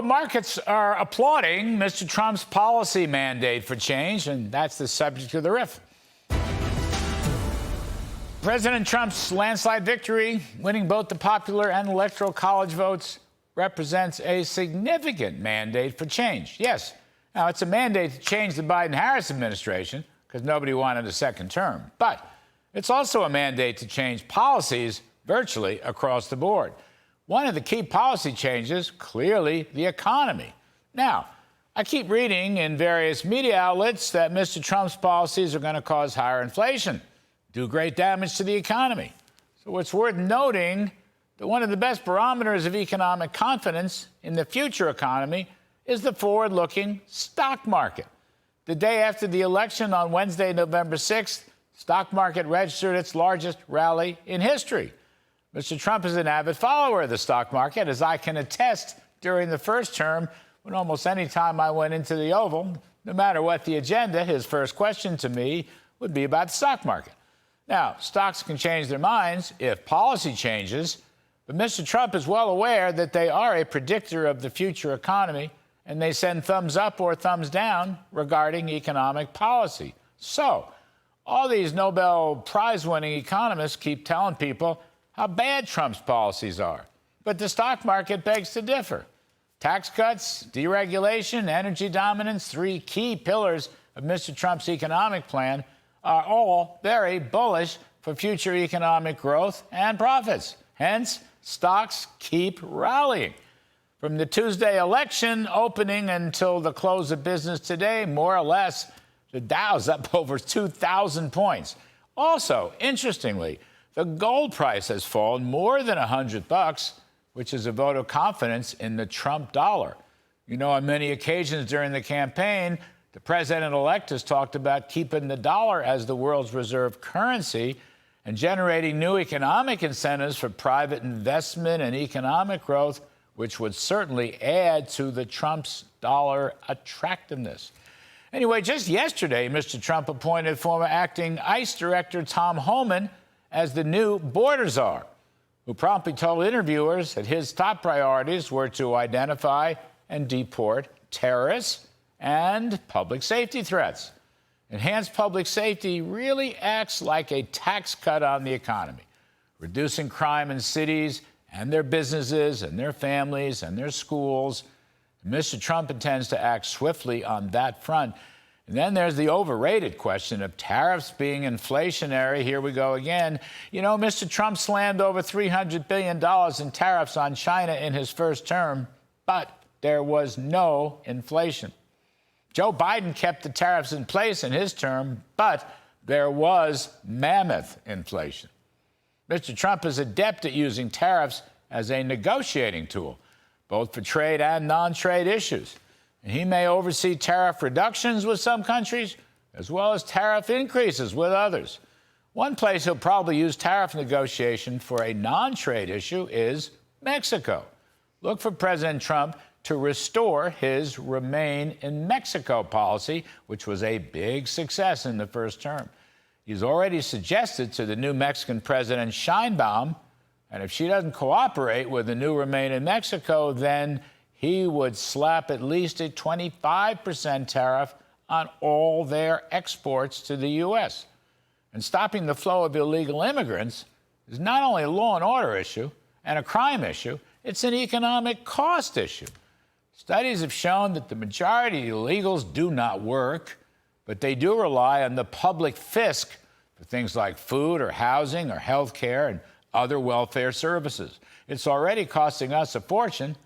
markets are applauding Mr. Trump's policy mandate for change, and that's the subject of the riff. President Trump's landslide victory, winning both the popular and electoral college votes, represents a significant mandate for change. Yes, now it's a mandate to change the Biden-Harris administration because nobody wanted a second term. But it's also a mandate to change policies virtually across the board. One of the key policy changes, clearly the economy. Now, I keep reading in various media outlets that Mr. Trump's policies are going to cause higher inflation, do great damage to the economy. So it's worth noting that one of the best barometers of economic confidence in the future economy is the forward-looking stock market. The day after the election on Wednesday, November 6th, stock market registered its largest rally in history. Mr. Trump is an avid follower of the stock market, as I can attest during the first term, when almost any time I went into the Oval, no matter what the agenda, his first question to me would be about the stock market. Now, stocks can change their minds if policy changes, but Mr. Trump is well aware that they are a predictor of the future economy, and they send thumbs up or thumbs down regarding economic policy. So, all these Nobel Prize-winning economists keep telling people how bad Trump's policies are. But the stock market begs to differ. Tax cuts, deregulation, energy dominance, three key pillars of Mr. Trump's economic plan, are all very bullish for future economic growth and profits. Hence, stocks keep rallying. From the Tuesday election opening until the close of business today, more or less, the Dow's up over 2,000 points. Also, interestingly, the gold price has fallen more than $100, which is a vote of confidence in the Trump dollar. You know, on many occasions during the campaign, the president-elect has talked about keeping the dollar as the world's reserve currency and generating new economic incentives for private investment and economic growth, which would certainly add to the Trump's dollar attractiveness. Anyway, just yesterday, Mr. Trump appointed former acting ICE Director Tom Homan as the new border czar, who promptly told interviewers that his top priorities were to identify and deport terrorists and public safety threats. Enhanced public safety really acts like a tax cut on the economy, reducing crime in cities and their businesses and their families and their schools. Mr. Trump intends to act swiftly on that front. And then there's the overrated question of tariffs being inflationary. Here we go again. You know, Mr. Trump slammed over $300 billion in tariffs on China in his first term, but there was no inflation. Joe Biden kept the tariffs in place in his term, but there was mammoth inflation. Mr. Trump is adept at using tariffs as a negotiating tool, both for trade and non-trade issues. And he may oversee tariff reductions with some countries, as well as tariff increases with others. One place he'll probably use tariff negotiation for a non-trade issue is Mexico. Look for President Trump to restore his Remain in Mexico policy, which was a big success in the first term. He's already suggested to the new Mexican President Sheinbaum, and if she doesn't cooperate with the new Remain in Mexico, then he would slap at least a 25% tariff on all their exports to the U.S. And stopping the flow of illegal immigrants is not only a law and order issue and a crime issue, it's an economic cost issue. Studies have shown that the majority of illegals do not work, but they do rely on the public fisc for things like food or housing or health care and other welfare services. It's already costing us a fortune.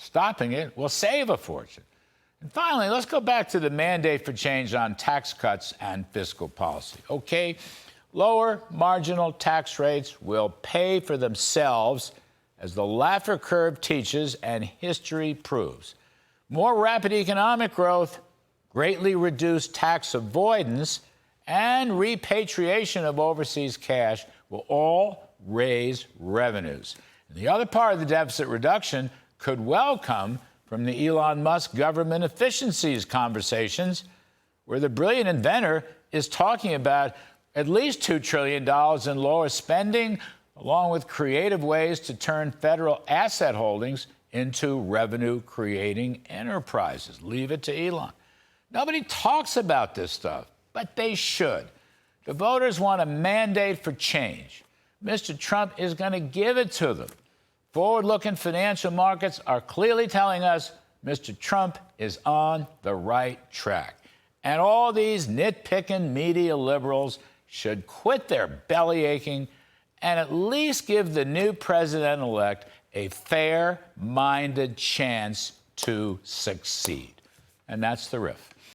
Stopping it will save a fortune. And finally, let's go back to the mandate for change on tax cuts and fiscal policy. Okay, lower marginal tax rates will pay for themselves, as the Laffer curve teaches and history proves. More rapid economic growth, greatly reduced tax avoidance, and repatriation of overseas cash will all raise revenues. And the other part of the deficit reduction could well come from the Elon Musk government efficiencies conversations, where the brilliant inventor is talking about at least $2 trillion in lower spending, along with creative ways to turn federal asset holdings into revenue-creating enterprises. Leave it to Elon. Nobody talks about this stuff, but they should. The voters want a mandate for change. Mr. Trump is going to give it to them. Forward-looking financial markets are clearly telling us Mr. Trump is on the right track. And all these nitpicking media liberals should quit their belly aching and at least give the new president-elect a fair-minded chance to succeed. And that's the riff.